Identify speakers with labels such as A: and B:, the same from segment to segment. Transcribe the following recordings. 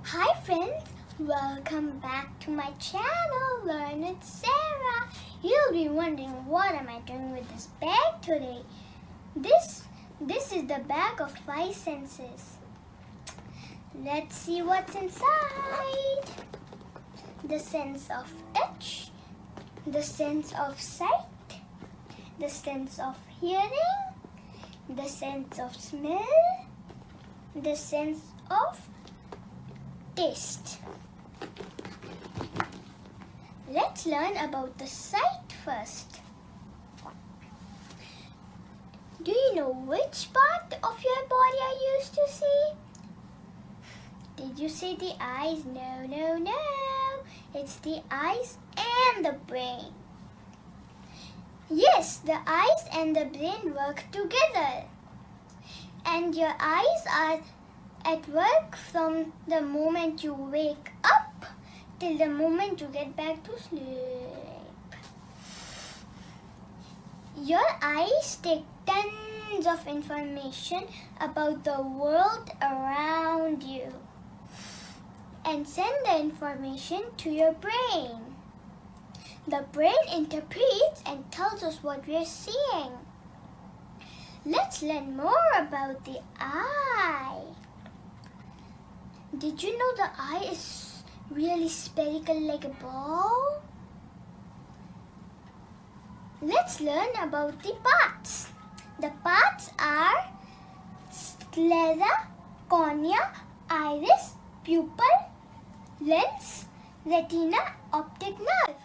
A: Hi friends, welcome back to my channel Learn with Sarah. You'll be wondering what am I doing with this bag today. This is the bag of five senses. Let's see what's inside. The sense of touch, the sense of sight, the sense of hearing, the sense of smell, the sense of taste. Let's learn about the sight first. Do you know which part of your body I used to see? Did you say the eyes? No. It's the eyes and the brain. Yes, the eyes and the brain work together. And your eyes are at work from the moment you wake up till the moment you get back to sleep. Your eyes take tons of information about the world around you and send the information to your brain. The brain interprets and tells us what we are seeing. Let's learn more about the eye. Did you know the eye is really spherical like a ball? Let's learn about the parts. The parts are sclera, cornea, iris, pupil, lens, retina, optic nerve.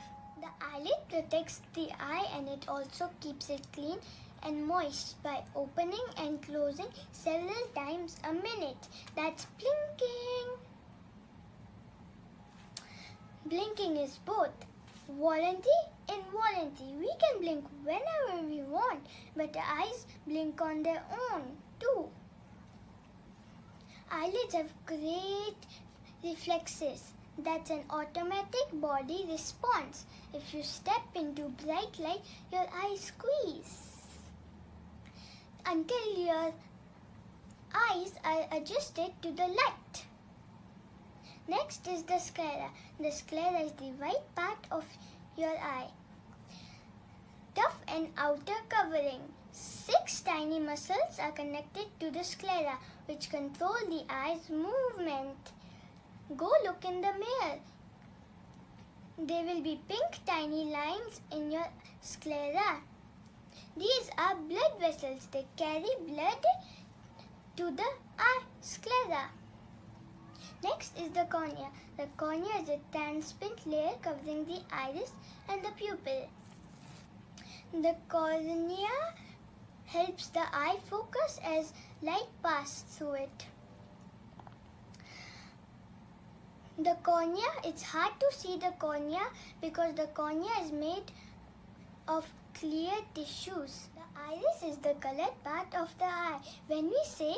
A: The eyelid protects the eye and it also keeps it clean and moist by opening and closing several times a minute. That's blinking. Blinking is both voluntary and involuntary. We can blink whenever we want, but the eyes blink on their own too. Eyelids have great reflexes. That's an automatic body response. If you step into bright light, your eyes squeeze until your eyes are adjusted to the light. Next is the sclera. The sclera is the white part of your eye. Tough and outer covering. 6 tiny muscles are connected to the sclera, which control the eye's movement. Go look in the mirror. There will be pink tiny lines in your sclera. These are blood vessels. They carry blood to the eye sclera. Next is the cornea. The cornea is a transparent layer covering the iris and the pupil. The cornea helps the eye focus as light passes through it. The cornea, it's hard to see the cornea because the cornea is made of clear tissues. The iris is the colored part of the eye. When we say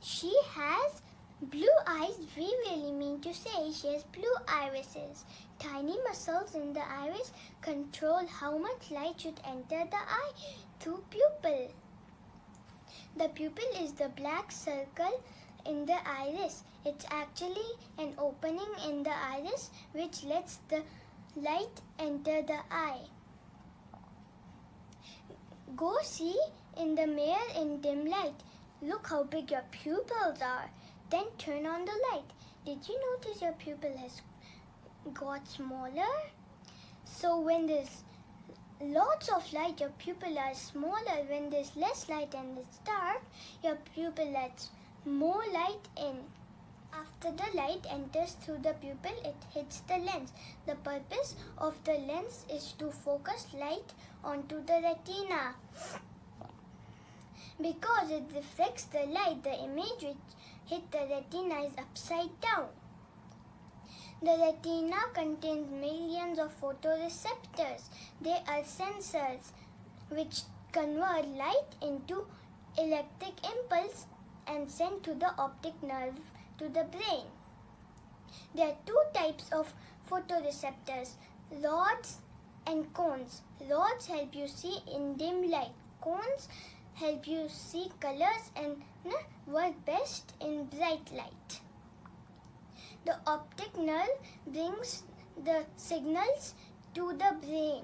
A: she has blue eyes, we really mean to say she has blue irises. Tiny muscles in the iris control how much light should enter the eye through pupil. The pupil is the black circle in the iris. It's actually an opening in the iris which lets the light enter the eye. Go see in the mirror in dim light. Look how big your pupils are. Then turn on the light. Did you notice your pupil has got smaller? So when there's lots of light, your pupil are smaller. When there's less light and it's dark, your pupil lets more light in. After the light enters through the pupil, it hits the lens. The purpose of the lens is to focus light onto the retina. Because it reflects the light, the image which hit the retina is upside down. The retina contains millions of photoreceptors. They are sensors which convert light into electric impulse and send to the optic nerve to the brain. There are 2 types of photoreceptors, rods and cones. Rods help you see in dim light. Cones help you see colors and work best in bright light. The optic nerve brings the signals to the brain.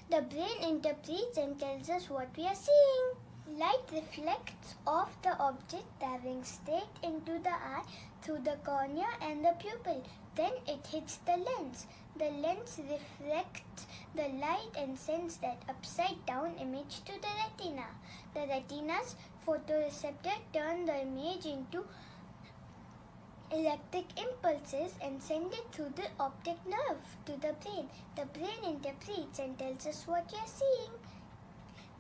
A: The brain interprets and tells us what we are seeing. Light reflects off the object, traveling straight into the eye through the cornea and the pupil. Then it hits the lens. The lens reflects the light and sends that upside down image to the retina. The retina's photoreceptor turn the image into electric impulses and send it through the optic nerve to the brain. The brain interprets and tells us what we are seeing.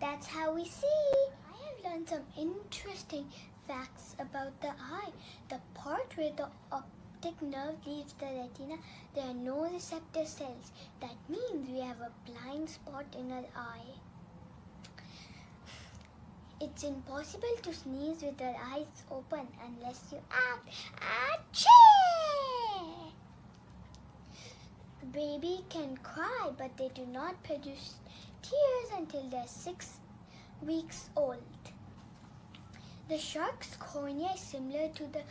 A: That's how we see. I have learned some interesting facts about the eye. The part where the optic nerve leaves the retina, there are no receptor cells. That means we have a blind spot in our eye. It's impossible to sneeze with our eyes open unless you act. Achoo! Baby can cry, but they do not produce tears until they're 6 weeks old. The shark's cornea is similar to the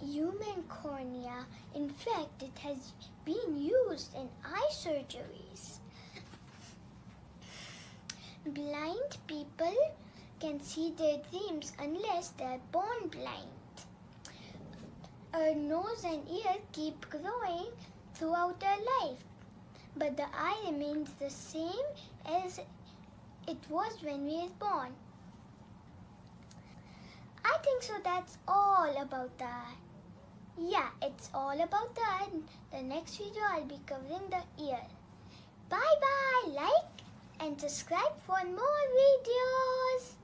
A: human cornea. In fact, it has been used in eye surgeries. Blind people can see their dreams unless they're born blind. Our nose and ear keep growing throughout our life, but the eye remains the same as it was when we were born. I think so that's all about the eye. Yeah, it's all about the eye. The next video I'll be covering the ear. Bye bye, like and subscribe for more videos.